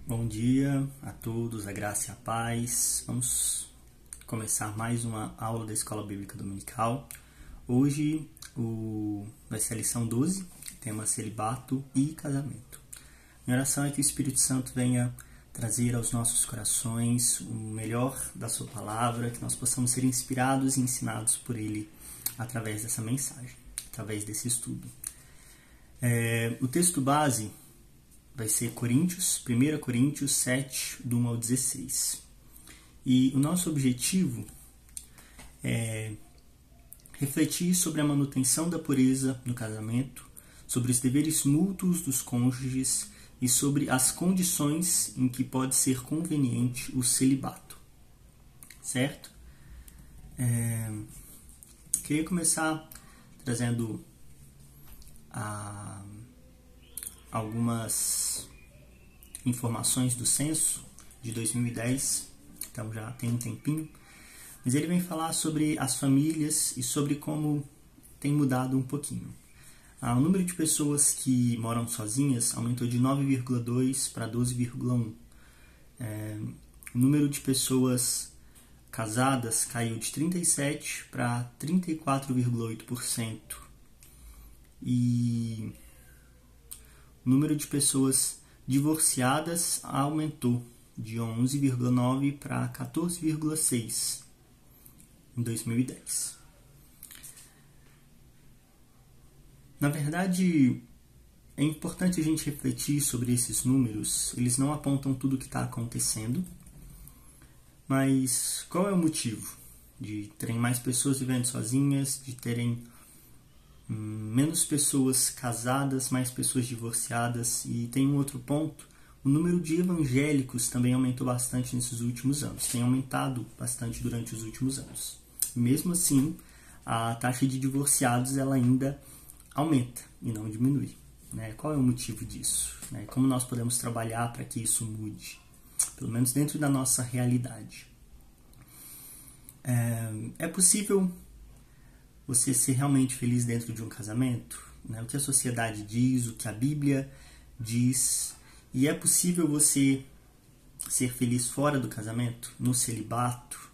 Bom dia a todos, a graça e a paz. Vamos começar mais uma aula da Escola Bíblica Dominical. Hoje vai ser a lição 12, tema celibato e casamento. Minha oração é que o Espírito Santo venha trazer aos nossos corações o melhor da sua palavra, que nós possamos ser inspirados e ensinados por Ele através dessa mensagem, através desse estudo. O texto base vai ser 1 Coríntios 7, do 1 ao 16. E o nosso objetivo é refletir sobre a manutenção da pureza no casamento, sobre os deveres mútuos dos cônjuges e sobre as condições em que pode ser conveniente o celibato. Certo? Queria começar trazendo algumas informações do censo de 2010, então já tem um tempinho, mas ele vem falar sobre as famílias e sobre como tem mudado um pouquinho. O número de pessoas que moram sozinhas aumentou de 9,2 para 12,1. O número de pessoas casadas caiu de 37 para 34,8%. E o número de pessoas divorciadas aumentou de 11,9 para 14,6 em 2010. Na verdade, é importante a gente refletir sobre esses números. Eles não apontam tudo o que está acontecendo, mas qual é o motivo de terem mais pessoas vivendo sozinhas, de terem menos pessoas casadas, mais pessoas divorciadas? E tem um outro ponto: o número de evangélicos também aumentou bastante nesses últimos anos, tem aumentado bastante durante os últimos anos. Mesmo assim, a taxa de divorciados ela ainda aumenta e não diminui. Qual é o motivo disso? Como nós podemos trabalhar para que isso mude, pelo menos dentro da nossa realidade? É possível você ser realmente feliz dentro de um casamento? O que a sociedade diz, o que a Bíblia diz. E é possível você ser feliz fora do casamento, no celibato?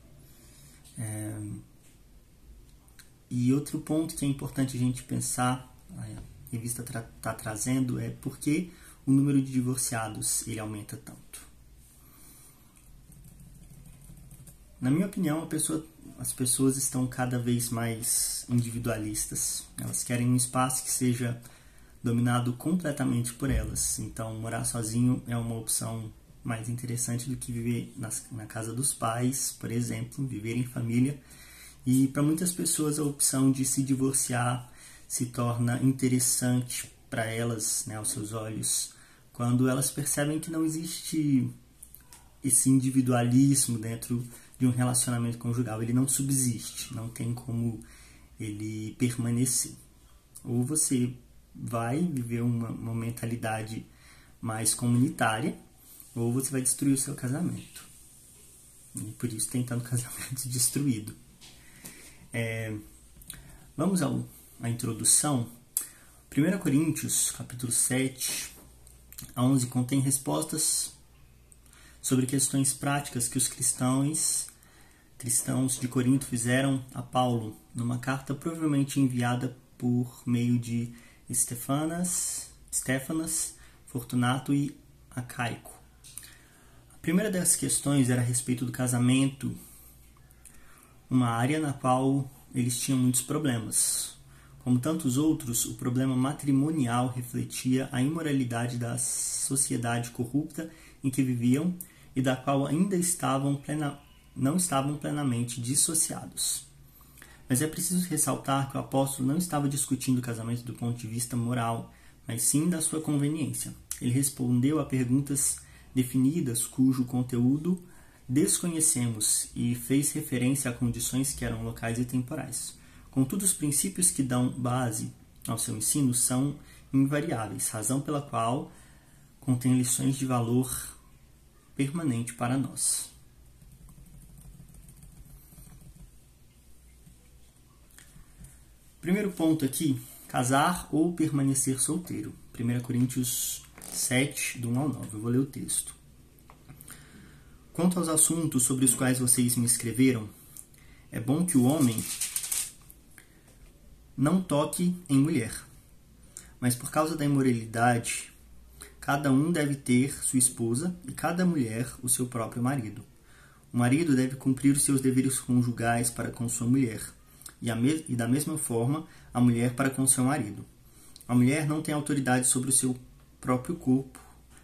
E outro ponto que é importante a gente pensar, a revista está trazendo, é por que o número de divorciados ele aumenta tanto. Na minha opinião, as pessoas estão cada vez mais individualistas. Elas querem um espaço que seja dominado completamente por elas. Então, morar sozinho é uma opção mais interessante do que viver na casa dos pais, por exemplo, viver em família. E para muitas pessoas a opção de se divorciar se torna interessante para elas, aos seus olhos, quando elas percebem que não existe esse individualismo dentro de um relacionamento conjugal. Ele não subsiste, não tem como ele permanecer. Ou você vai viver uma mentalidade mais comunitária, ou você vai destruir o seu casamento. E por isso tem tanto casamento destruído. Vamos à introdução. 1 Coríntios, capítulo 7 a 11, contém respostas sobre questões práticas que os cristãos de Corinto fizeram a Paulo, numa carta provavelmente enviada por meio de Estéfanas, Fortunato e Acaico. A primeira das questões era a respeito do casamento, uma área na qual eles tinham muitos problemas. Como tantos outros, o problema matrimonial refletia a imoralidade da sociedade corrupta em que viviam e da qual ainda não estavam plenamente dissociados. Mas é preciso ressaltar que o apóstolo não estava discutindo o casamento do ponto de vista moral, mas sim da sua conveniência. Ele respondeu a perguntas definidas cujo conteúdo desconhecemos e fez referência a condições que eram locais e temporais. Contudo, os princípios que dão base ao seu ensino são invariáveis, razão pela qual contém lições de valor permanente para nós. Primeiro ponto aqui: casar ou permanecer solteiro. 1 Coríntios 7, do 1 ao 9. Eu vou ler o texto. Quanto aos assuntos sobre os quais vocês me escreveram, é bom que o homem não toque em mulher, mas por causa da imoralidade, cada um deve ter sua esposa e cada mulher o seu próprio marido. O marido deve cumprir os seus deveres conjugais para com sua mulher, e da mesma forma a mulher para com seu marido. A mulher não tem autoridade sobre o seu próprio corpo,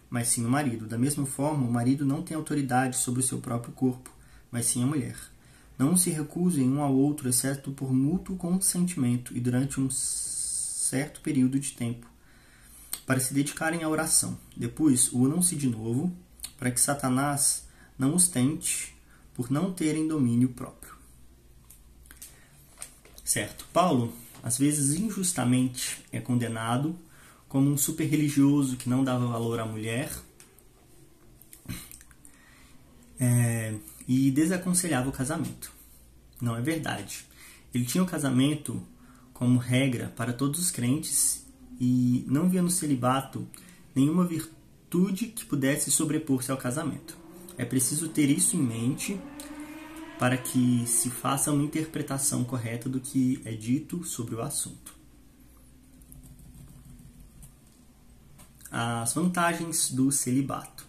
mas sim o marido. Da mesma forma, o marido não tem autoridade sobre o seu próprio corpo, mas sim a mulher. Não se recusem um ao outro, exceto por mútuo consentimento e durante um certo período de tempo, para se dedicarem à oração. Depois, unam-se de novo, para que Satanás não os tente por não terem domínio próprio. Certo. Paulo, às vezes injustamente, é condenado como um super religioso que não dava valor à mulher e desaconselhava o casamento. Não é verdade. Ele tinha o casamento como regra para todos os crentes e não via no celibato nenhuma virtude que pudesse sobrepor-se ao casamento. É preciso ter isso em mente para que se faça uma interpretação correta do que é dito sobre o assunto. As vantagens do celibato.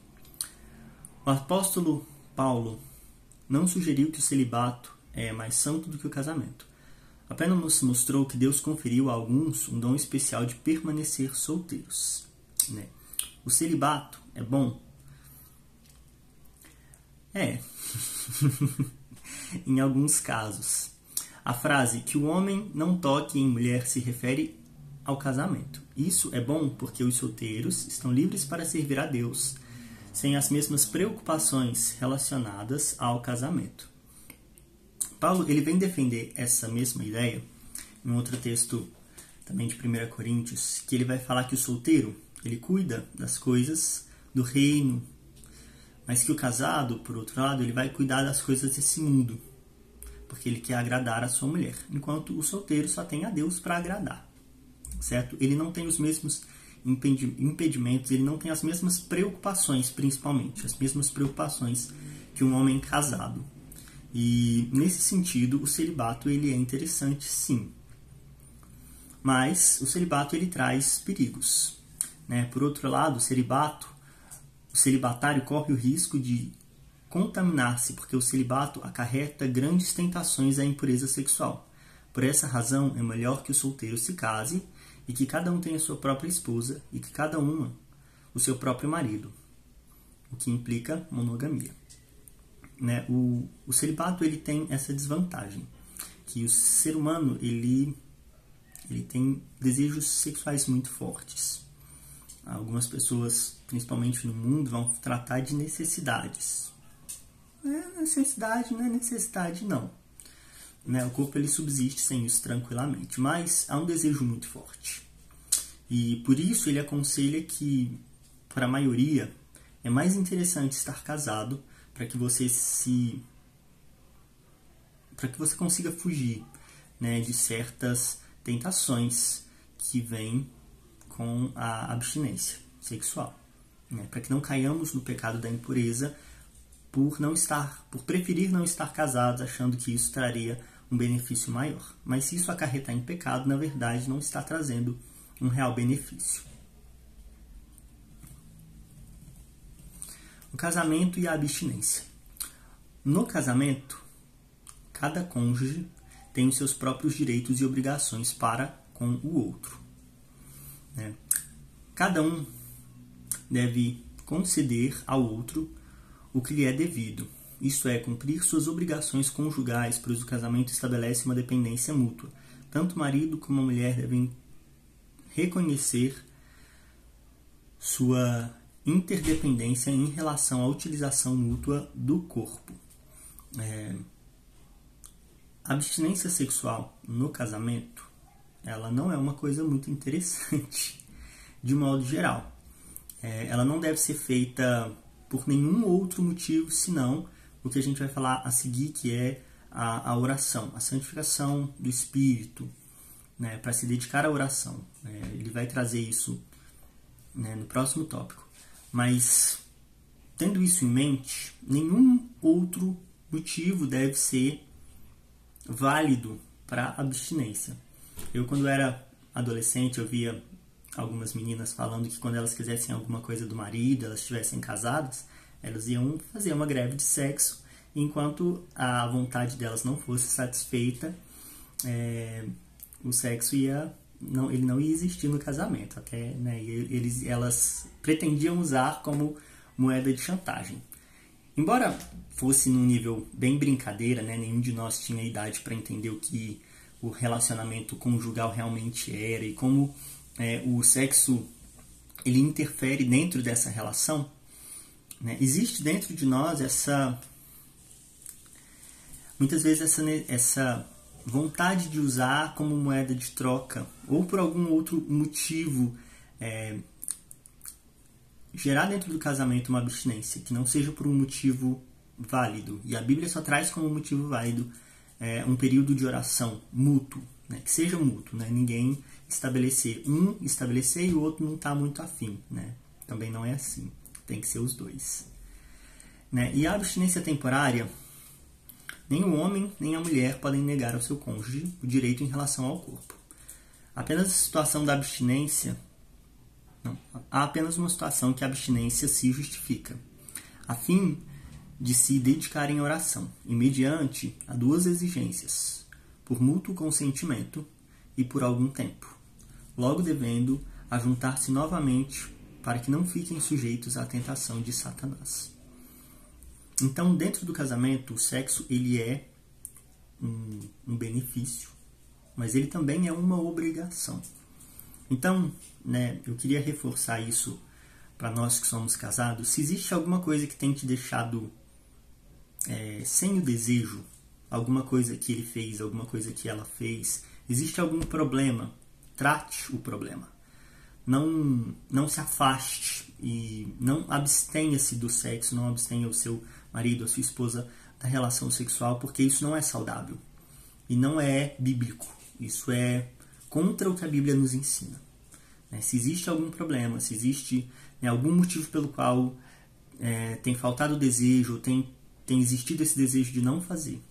O apóstolo Paulo não sugeriu que o celibato é mais santo do que o casamento. Apenas nos mostrou que Deus conferiu a alguns um dom especial de permanecer solteiros. O celibato é bom? É. Em alguns casos. A frase que o homem não toque em mulher se refere ao casamento. Isso é bom porque os solteiros estão livres para servir a Deus, sem as mesmas preocupações relacionadas ao casamento. Paulo ele vem defender essa mesma ideia em outro texto também de 1 Coríntios, que ele vai falar que o solteiro ele cuida das coisas do reino, mas que o casado, por outro lado, ele vai cuidar das coisas desse mundo, porque ele quer agradar a sua mulher, enquanto o solteiro só tem a Deus para agradar, certo? Ele não tem os mesmos impedimentos, ele não tem as mesmas preocupações, principalmente, as mesmas preocupações que um homem casado. E, nesse sentido, o celibato ele é interessante, sim. Mas o celibato ele traz perigos, Por outro lado, o celibatário corre o risco de contaminar-se, porque o celibato acarreta grandes tentações à impureza sexual. Por essa razão, é melhor que o solteiro se case e que cada um tenha sua própria esposa e que cada uma o seu próprio marido, o que implica monogamia. O celibato ele tem essa desvantagem, que o ser humano ele tem desejos sexuais muito fortes. Algumas pessoas, principalmente no mundo, vão tratar de necessidades. Necessidade não é necessidade, não. O corpo ele subsiste sem isso tranquilamente, mas há um desejo muito forte. E por isso ele aconselha que, para a maioria, é mais interessante estar casado para que você consiga fugir de certas tentações que vêm com a abstinência sexual, para que não caiamos no pecado da impureza por preferir não estar casados, achando que isso traria um benefício maior. Mas se isso acarretar em pecado, na verdade não está trazendo um real benefício. O casamento e a abstinência. No casamento, cada cônjuge tem os seus próprios direitos e obrigações para com o outro. Cada um deve conceder ao outro o que lhe é devido, isto é, cumprir suas obrigações conjugais, pois o casamento estabelece uma dependência mútua. Tanto o marido como a mulher devem reconhecer sua interdependência em relação à utilização mútua do corpo. A abstinência sexual no casamento, ela não é uma coisa muito interessante, de modo geral. Ela não deve ser feita por nenhum outro motivo, senão o que a gente vai falar a seguir, que é a oração, a santificação do espírito, para se dedicar à oração. Ele vai trazer isso no próximo tópico. Mas tendo isso em mente, nenhum outro motivo deve ser válido para abstinência. Eu, quando era adolescente, eu via algumas meninas falando que quando elas quisessem alguma coisa do marido, elas estivessem casadas, elas iam fazer uma greve de sexo, enquanto a vontade delas não fosse satisfeita, o sexo ele não ia existir no casamento. Até, né, elas pretendiam usar como moeda de chantagem. Embora fosse num nível bem brincadeira, né, nenhum de nós tinha idade para entender o que o relacionamento conjugal realmente era e como o sexo ele interfere dentro dessa relação, né? Existe dentro de nós muitas vezes essa vontade de usar como moeda de troca ou por algum outro motivo gerar dentro do casamento uma abstinência que não seja por um motivo válido. E a Bíblia só traz como motivo válido um período de oração mútuo, né? Que seja mútuo, né? Ninguém estabelecer e o outro não está muito afim, né? Também não é assim, tem que ser os dois, né? E a abstinência temporária, nem o homem nem a mulher podem negar ao seu cônjuge o direito em relação ao corpo. Apenas a situação da abstinência, há apenas uma situação que a abstinência se justifica, a fim de se dedicar em oração, e mediante a duas exigências, por mútuo consentimento e por algum tempo, logo devendo ajuntar-se novamente para que não fiquem sujeitos à tentação de Satanás. Então, dentro do casamento, o sexo ele é um benefício, mas ele também é uma obrigação. Então, né, eu queria reforçar isso para nós que somos casados. Se existe alguma coisa que tem te deixado sem o desejo, alguma coisa que ele fez, alguma coisa que ela fez, existe algum problema, trate o problema. Não se afaste e não abstenha-se do sexo, não abstenha o seu marido, a sua esposa da relação sexual, porque isso não é saudável e não é bíblico. Isso é contra o que a Bíblia nos ensina. Se existe algum problema, se existe algum motivo pelo qual tem faltado o desejo, tem existido esse desejo de não fazer,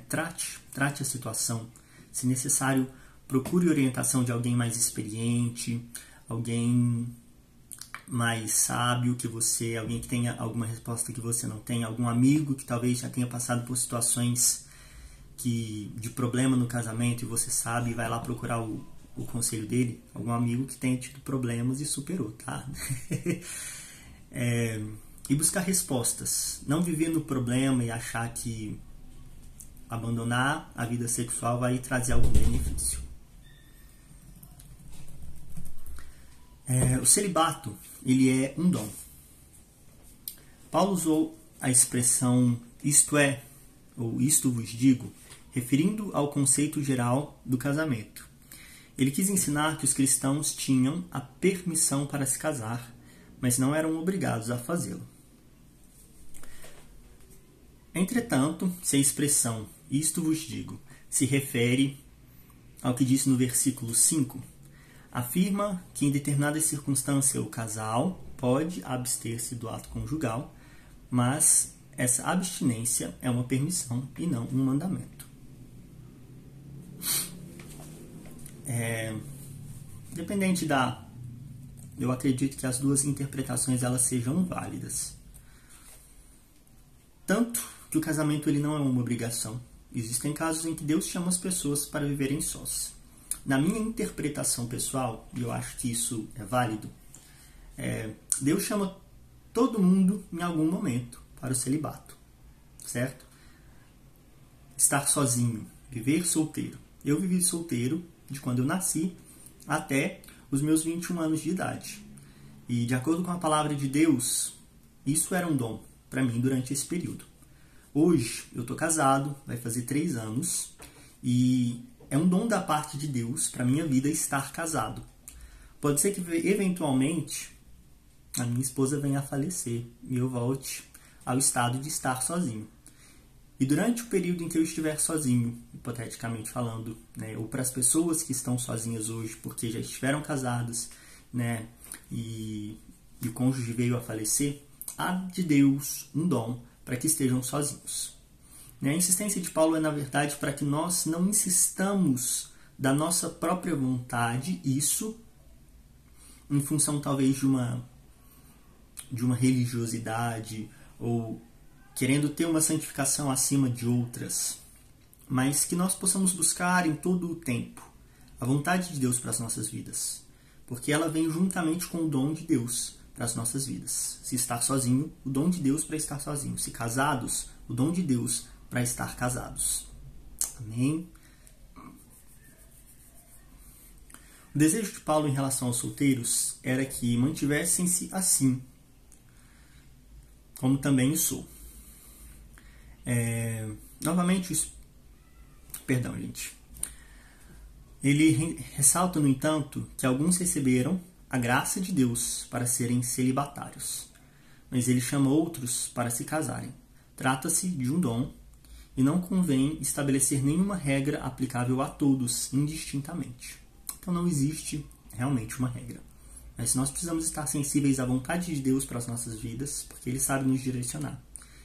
trate a situação. Se necessário, procure orientação de alguém mais experiente, alguém mais sábio que você, alguém que tenha alguma resposta que você não tem, algum amigo que talvez já tenha passado por situações de problema no casamento e você sabe e vai lá procurar o conselho dele, algum amigo que tenha tido problemas e superou, tá? E buscar respostas, não viver no problema e achar que abandonar a vida sexual vai trazer algum benefício. O celibato, ele é um dom. Paulo usou a expressão isto é, ou isto vos digo, referindo ao conceito geral do casamento. Ele quis ensinar que os cristãos tinham a permissão para se casar, mas não eram obrigados a fazê-lo. Entretanto, se a expressão isto vos digo se refere ao que disse no versículo 5, afirma que em determinada circunstância o casal pode abster-se do ato conjugal, mas essa abstinência é uma permissão e não um mandamento. Dependente eu acredito que as duas interpretações elas sejam válidas. Tanto que o casamento ele não é uma obrigação. Existem casos em que Deus chama as pessoas para viverem sós. Na minha interpretação pessoal, e eu acho que isso é válido, Deus chama todo mundo em algum momento para o celibato, certo? Estar sozinho, viver solteiro. Eu vivi solteiro de quando eu nasci até os meus 21 anos de idade. E de acordo com a palavra de Deus, isso era um dom para mim durante esse período. Hoje eu estou casado, vai fazer 3 anos, e é um dom da parte de Deus para a minha vida estar casado. Pode ser que eventualmente a minha esposa venha a falecer e eu volte ao estado de estar sozinho. E durante o período em que eu estiver sozinho, hipoteticamente falando, ou para as pessoas que estão sozinhas hoje porque já estiveram casadas, e e o cônjuge veio a falecer, há de Deus um dom para que estejam sozinhos. A insistência de Paulo é, na verdade, para que nós não insistamos da nossa própria vontade, isso em função talvez de uma religiosidade ou querendo ter uma santificação acima de outras, mas que nós possamos buscar em todo o tempo a vontade de Deus para as nossas vidas, porque ela vem juntamente com o dom de Deus para as nossas vidas. Se estar sozinho, o dom de Deus para estar sozinho. Se casados, o dom de Deus para estar casados. Amém? O desejo de Paulo em relação aos solteiros era que mantivessem-se assim, como também o sou. Ele ressalta, no entanto, que alguns receberam a graça de Deus para serem celibatários, mas ele chama outros para se casarem. Trata-se de um dom e não convém estabelecer nenhuma regra aplicável a todos indistintamente. Então não existe realmente uma regra. Mas nós precisamos estar sensíveis à vontade de Deus para as nossas vidas, porque Ele sabe nos direcionar.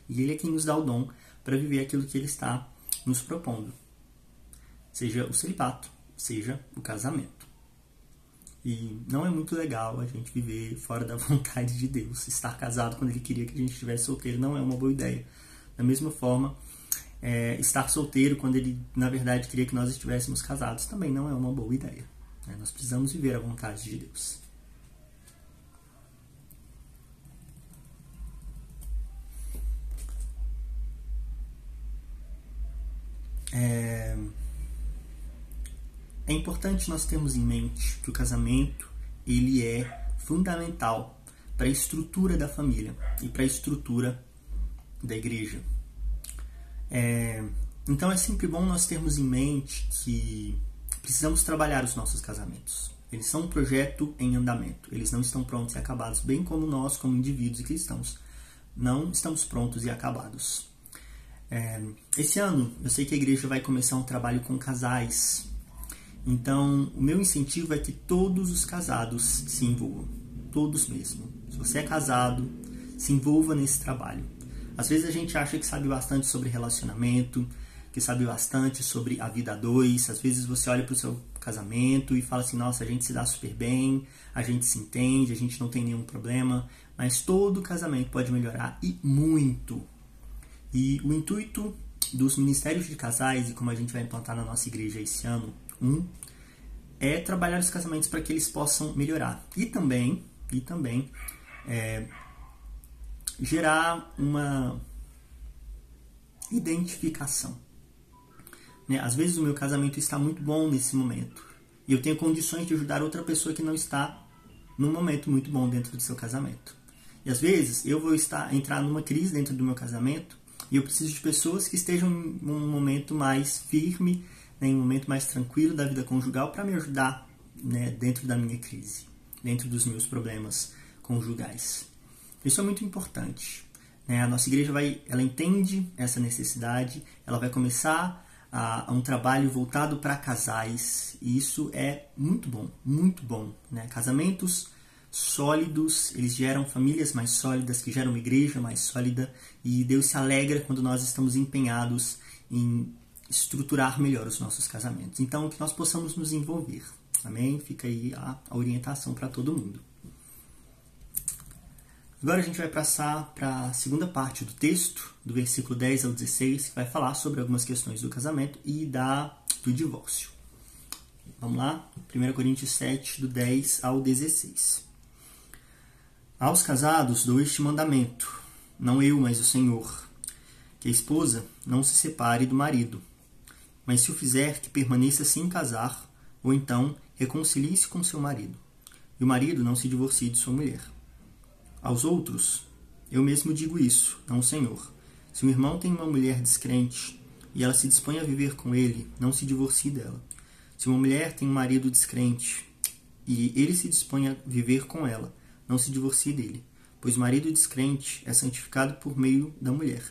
E Ele é quem nos dá o dom para viver aquilo que Ele está nos propondo. Seja o celibato, seja o casamento. E não é muito legal a gente viver fora da vontade de Deus. Estar casado quando Ele queria que a gente estivesse solteiro não é uma boa ideia. Da mesma forma, estar solteiro quando Ele, na verdade, queria que nós estivéssemos casados também não é uma boa ideia. Nós precisamos viver a vontade de Deus. É importante nós termos em mente que o casamento ele é fundamental para a estrutura da família e para a estrutura da igreja. Então é sempre bom nós termos em mente que precisamos trabalhar os nossos casamentos. Eles são um projeto em andamento. Eles não estão prontos e acabados, bem como nós, como indivíduos e cristãos, não estamos prontos e acabados. Esse ano, eu sei que a igreja vai começar um trabalho com casais. Então, o meu incentivo é que todos os casados se envolvam. Todos mesmo. Se você é casado, se envolva nesse trabalho. Às vezes a gente acha que sabe bastante sobre relacionamento, que sabe bastante sobre a vida a dois. Às vezes você olha para o seu casamento e fala assim, nossa, a gente se dá super bem, a gente se entende, a gente não tem nenhum problema. Mas todo casamento pode melhorar e muito. E o intuito dos ministérios de casais, e como a gente vai implantar na nossa igreja esse ano, é trabalhar os casamentos para que eles possam melhorar. E também gerar uma identificação. Às vezes o meu casamento está muito bom nesse momento. E eu tenho condições de ajudar outra pessoa que não está num momento muito bom dentro do seu casamento. E às vezes eu vou entrar numa crise dentro do meu casamento e eu preciso de pessoas que estejam em um momento mais firme, em um momento mais tranquilo da vida conjugal para me ajudar dentro da minha crise, dentro dos meus problemas conjugais. Isso é muito importante. A nossa igreja ela entende essa necessidade, ela vai começar a um trabalho voltado para casais, e isso é muito bom, muito bom. Casamentos sólidos, eles geram famílias mais sólidas, que geram uma igreja mais sólida, e Deus se alegra quando nós estamos empenhados em estruturar melhor os nossos casamentos. Então, que nós possamos nos envolver. Amém? Fica aí a orientação para todo mundo. Agora a gente vai passar para a segunda parte do texto, do versículo 10 ao 16, que vai falar sobre algumas questões do casamento e do divórcio. Vamos lá? 1 Coríntios 7, do 10 ao 16. Aos casados dou este mandamento, não eu, mas o Senhor, que a esposa não se separe do marido, mas se o fizer, que permaneça sem casar, ou então reconcilie-se com seu marido, e o marido não se divorcie de sua mulher. Aos outros, eu mesmo digo isso, não o Senhor. Se um irmão tem uma mulher descrente, e ela se dispõe a viver com ele, não se divorcie dela. Se uma mulher tem um marido descrente, e ele se dispõe a viver com ela, não se divorcie dele, pois o marido descrente é santificado por meio da mulher,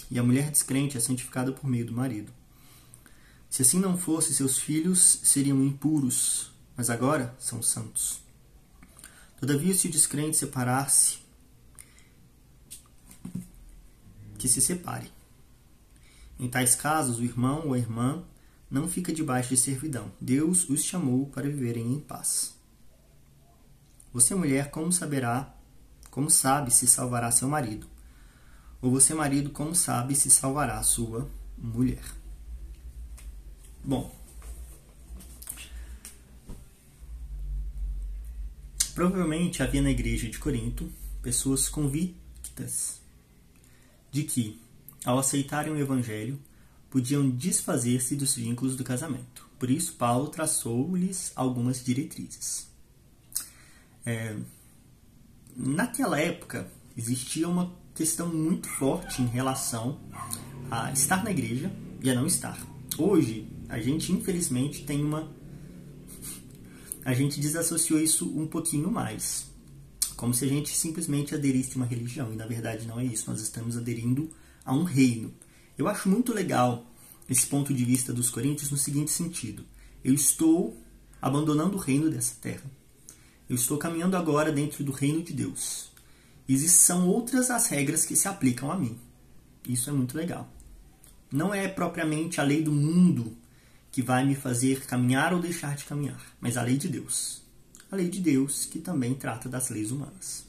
e a mulher descrente é santificada por meio do marido. Se assim não fosse, seus filhos seriam impuros, mas agora são santos. Todavia, se o descrente separar-se, que se separe. Em tais casos, o irmão ou a irmã não fica debaixo de servidão. Deus os chamou para viverem em paz. Você, mulher, como sabe se salvará seu marido? Ou você, marido, como sabe se salvará sua mulher? Bom, provavelmente havia na igreja de Corinto pessoas convictas de que, ao aceitarem o evangelho, podiam desfazer-se dos vínculos do casamento. Por isso, Paulo traçou-lhes algumas diretrizes. Naquela época, existia uma questão muito forte em relação a estar na igreja e a não estar. Hoje, a gente, infelizmente, a gente desassociou isso um pouquinho mais. Como se a gente simplesmente aderisse a uma religião. E, na verdade, não é isso. Nós estamos aderindo a um reino. Eu acho muito legal esse ponto de vista dos coríntios no seguinte sentido. Eu estou abandonando o reino dessa terra. Eu estou caminhando agora dentro do reino de Deus. E são outras as regras que se aplicam a mim. Isso é muito legal. Não é propriamente a lei do mundo que vai me fazer caminhar ou deixar de caminhar, mas a lei de Deus. A lei de Deus que também trata das leis humanas.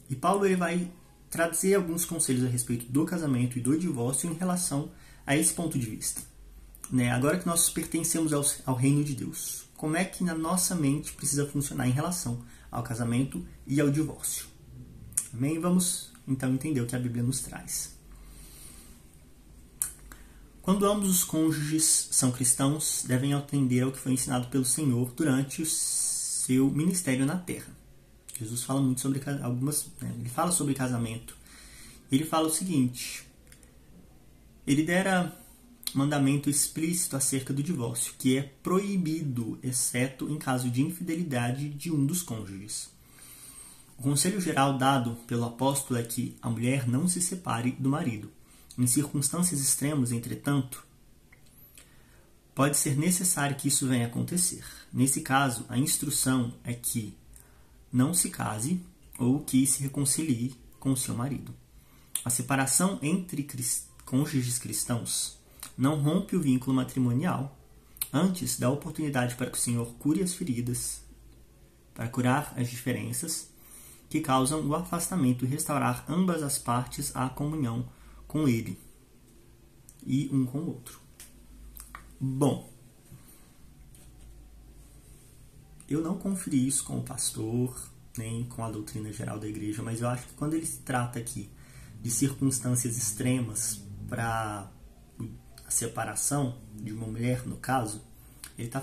E Paulo ele vai trazer alguns conselhos a respeito do casamento e do divórcio em relação a esse ponto de vista. Agora que nós pertencemos ao reino de Deus, como é que na nossa mente precisa funcionar em relação ao casamento e ao divórcio? Amém? Vamos então entender o que a Bíblia nos traz. Quando ambos os cônjuges são cristãos, devem atender ao que foi ensinado pelo Senhor durante o seu ministério na terra. Jesus fala muito sobre ele fala sobre casamento. Ele fala o seguinte: ele dera mandamento explícito acerca do divórcio, que é proibido, exceto em caso de infidelidade de um dos cônjuges. O conselho geral dado pelo apóstolo é que a mulher não se separe do marido. Em circunstâncias extremas, entretanto, pode ser necessário que isso venha a acontecer. Nesse caso, a instrução é que não se case ou que se reconcilie com o seu marido. A separação entre cônjuges cristãos não rompe o vínculo matrimonial, antes dá oportunidade para que o Senhor cure as feridas, para curar as diferenças que causam o afastamento e restaurar ambas as partes à comunhão com Ele e um com o outro. Bom, eu não conferi isso com o pastor, nem com a doutrina geral da igreja, mas eu acho que quando ele se trata aqui de circunstâncias extremas para a separação de uma mulher, no caso, ele está